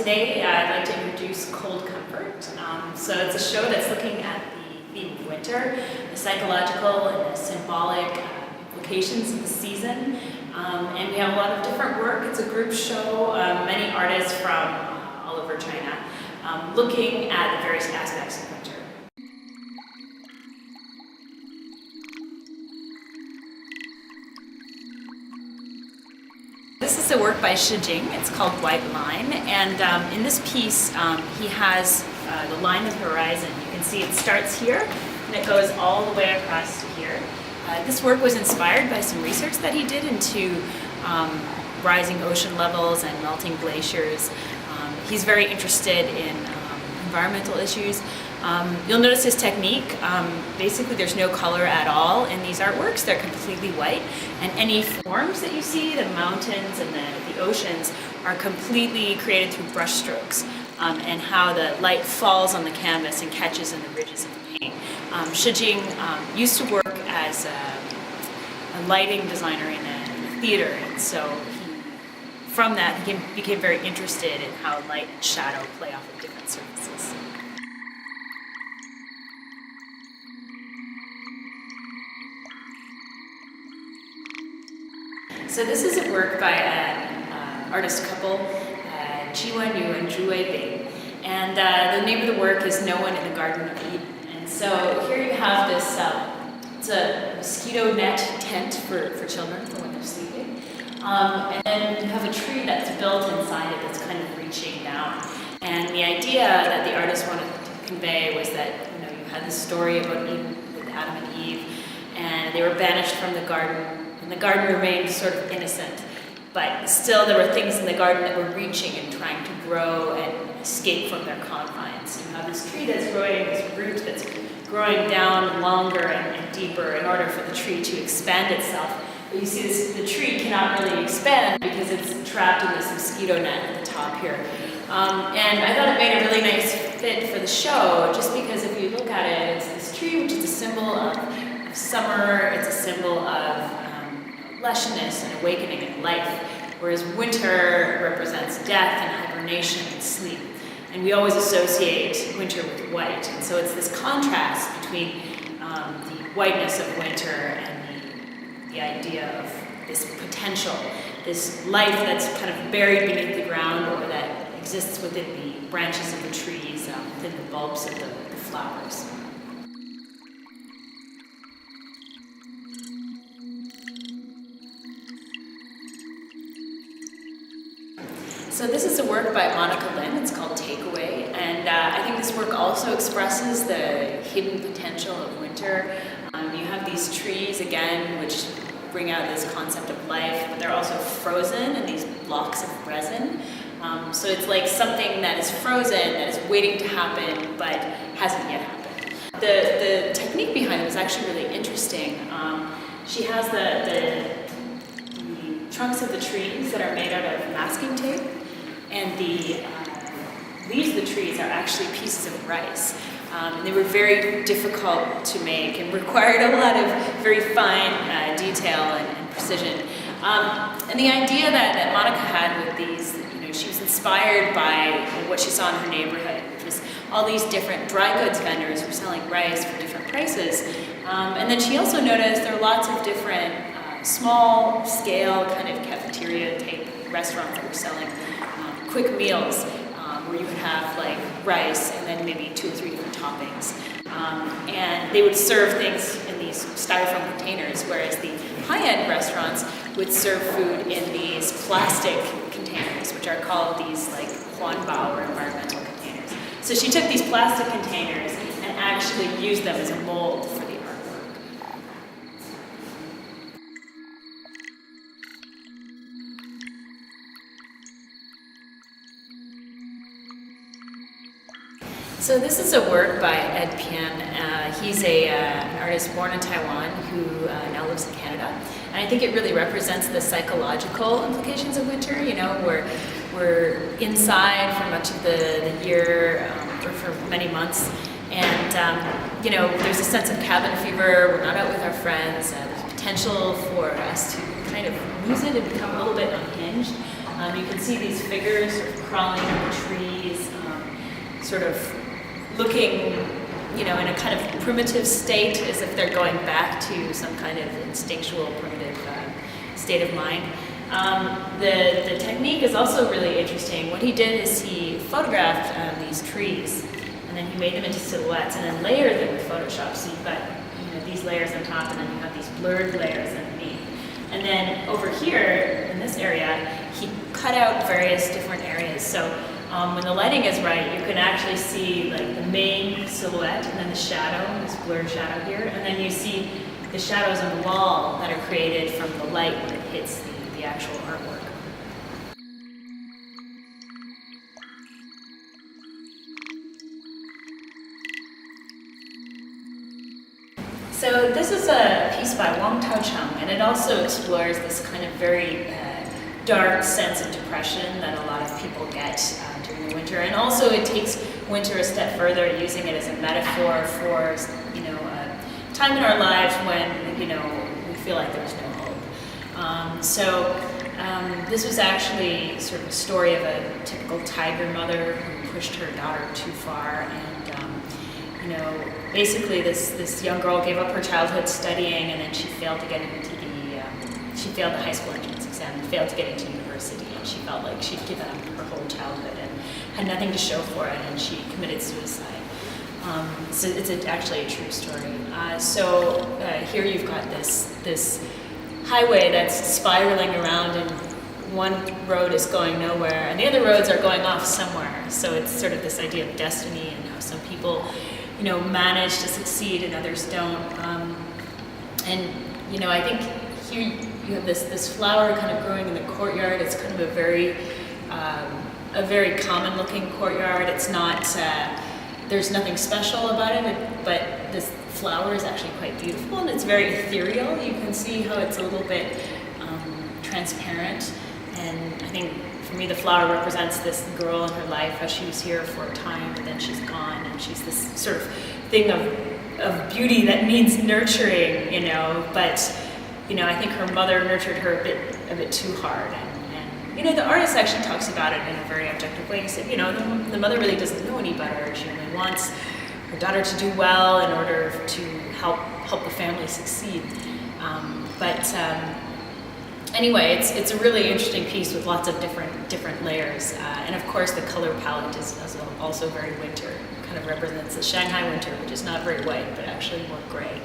today I'd like to introduce Cold Comfort. So it's a show that's looking at the theme of winter, the psychological and the symbolic implications of the season. And we have a lot of different work. It's a group show, many artists from all over China, looking at the various aspects of winter. This is a work by Jing. It's called White Line, and in this piece he has the line of the horizon. You can see it starts here and it goes all the way across to here. This work was inspired by some research that he did into rising ocean levels and melting glaciers. He's very interested in environmental issues. You'll notice his technique. Basically, there's no color at all in these artworks. They're completely white, and any forms that you see, the mountains and the oceans, are completely created through brush strokes, and how the light falls on the canvas and catches in the ridges of the paint. Jing used to work as a lighting designer in a theater, and so from that he became very interested in how light and shadow play off of different surfaces. So this is a work by an artist couple, Wenyu and Weibing, and the name of the work is No One in the Garden of Eden. And so here you have this, it's a mosquito net tent for children for when they're sleeping, and then you have a tree that's built inside it that's kind of reaching down. And the idea that the artist wanted to convey was that you had this story about Eden with Adam and Eve, and they were banished from the garden. And the garden remained sort of innocent, but still there were things in the garden that were reaching and trying to grow and escape from their confines. You have this tree that's growing, this root that's growing down longer and deeper in order for the tree to expand itself. But you see the tree cannot really expand because it's trapped in this mosquito net at the top here. And I thought it made a really nice fit for the show, just because if you look at it, it's this tree which is a symbol of summer, it's a symbol of lushness and awakening and life, whereas winter represents death and hibernation and sleep. And we always associate winter with white, and so it's this contrast between the whiteness of winter and the idea of this potential, this life that's kind of buried beneath the ground or that exists within the branches of the trees, within the bulbs of the flowers. So this is a work by Monika. It's called Takeaway, and I think this work also expresses the hidden potential of winter. You have these trees, again, which bring out this concept of life, but they're also frozen in these blocks of resin. So it's like something that is frozen, that is waiting to happen, but hasn't yet happened. The technique behind it is actually really interesting. She has the trunks of the trees that are made out of masking tape, and the leaves of the trees are actually pieces of rice. They were very difficult to make and required a lot of very fine detail and precision. And the idea that Monika had with these, she was inspired by what she saw in her neighborhood, which was all these different dry goods vendors who were selling rice for different prices. And then she also noticed there are lots of different small scale kind of cafeteria type restaurants that were selling quick meals, where you would have like rice and then maybe 2 or 3 different toppings. And they would serve things in these styrofoam containers, whereas the high-end restaurants would serve food in these plastic containers, which are called these like huanbao, or environmental containers. So she took these plastic containers and actually used them as a mold for the artwork. So this is a work by Pien. He's an artist born in Taiwan who now lives in Canada. And I think it really represents the psychological implications of winter. We're inside for much of the year, or for many months. And, there's a sense of cabin fever. We're not out with our friends. There's potential for us to kind of lose it and become a little bit unhinged. You can see these figures sort of crawling in the tree sort of looking, you know, in a kind of primitive state, as if they're going back to some kind of instinctual primitive state of mind. The technique is also really interesting. What he did is he photographed these trees, and then he made them into silhouettes, and then layered them with Photoshop. So you've got, you know, these layers on top, and then you have these blurred layers underneath. And then over here, in this area, he cut out various different areas. So when the lighting is right, you can actually see like the main silhouette, and then the shadow, this blurred shadow here, and then you see the shadows on the wall that are created from the light when it hits the actual artwork. So this is a piece by Wang Taocheng, and it also explores this kind of very dark sense of depression that a lot of people get during the winter, and also it takes winter a step further, using it as a metaphor for, you know, a time in our lives when, you know, we feel like there's no hope. This was actually sort of a story of a typical tiger mother who pushed her daughter too far, and you know, basically this young girl gave up her childhood studying, and then she failed to get into she failed the high school entrance exam and failed to get into university, and she felt like she'd given up her whole childhood and had nothing to show for it, and she committed suicide. So it's actually a true story. Here you've got this highway that's spiraling around, and one road is going nowhere, and the other roads are going off somewhere. So it's sort of this idea of destiny, and how some people, you know, manage to succeed and others don't. And you know, I think here you have this flower kind of growing in the courtyard. It's kind of a very common-looking courtyard. It's not. There's nothing special about it, but this flower is actually quite beautiful, and it's very ethereal. You can see how it's a little bit transparent, and I think for me the flower represents this girl in her life, how she was here for a time, and then she's gone, and she's this sort of thing of beauty that needs nurturing, you know, but you know, I think her mother nurtured her a bit too hard, and you know, the artist actually talks about it in a very objective way. He said, you know, the mother really doesn't know any better. She only wants her daughter to do well in order to help the family succeed. Anyway, it's a really interesting piece with lots of different layers, and of course the color palette is also very winter. It kind of represents the Shanghai winter, which is not very white, but actually more gray.